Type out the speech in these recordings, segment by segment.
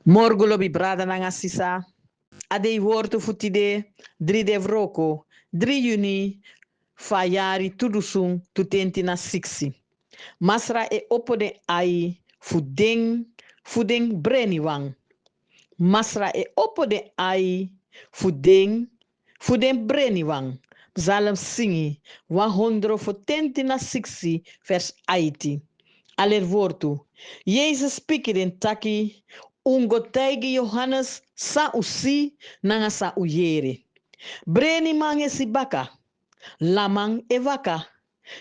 Morgolo bi brada nanga sisa. Adei wortu futide 3 de vroko 3 juni fayari tudusung tutenti na 6. Masra e opode ai fudeng breni wang. Masra e opode ai fudeng breni wang. Zalem singi 100 voor tenti na 6 vers 18. Aller wortu. Jezus spikirin taki ungo taigi Johannes sa usi nanga sa uyere. Breni mange si baka. Lamang e waka.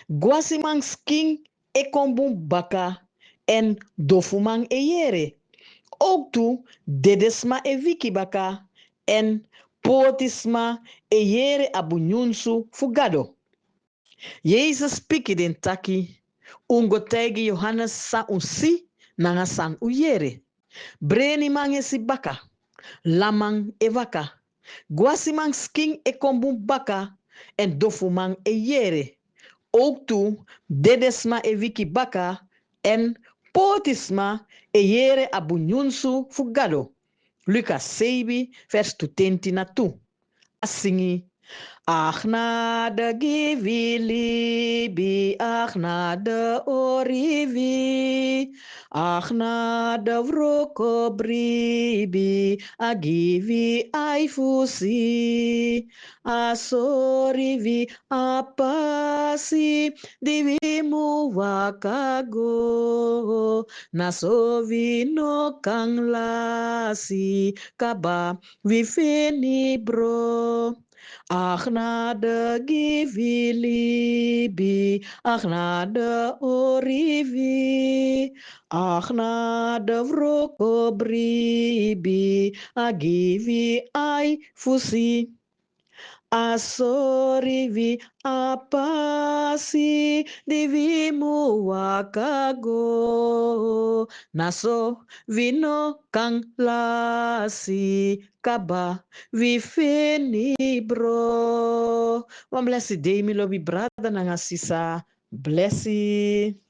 Guasimang sking e kombun baka. En dofumang e yere. Ook toe dedesma e wiki baka. En potisma e yere abunyunsu fugado. Jezus pikidin taki. Ungo taigi Johannes sa usi nanga san uyere. Breni mange si baka. Lamang e waka. Guasimang sking e kombun baka. En dofumang e yere. Ook toe dedesma e wiki baka. En potisma e yere abunyunsu fugado. Lucas 7 vers 20 na tu. Asingi. Ach na de givili ach na de orivi, ach na de vroko bribi, a givi ai fusi, a sorivi a pasi, divi mu wakago, na sovi no kang lasi, kaba vi fini bro. Ach na de givilibi, ach na de orivi, ach na de vroko bribi, a givi ai fusi. Asorivi apasi divimu wakago naso vino kang lasi kaba vi feni bro. One blessed day, mi lobby brother nanga sisa. Blessy.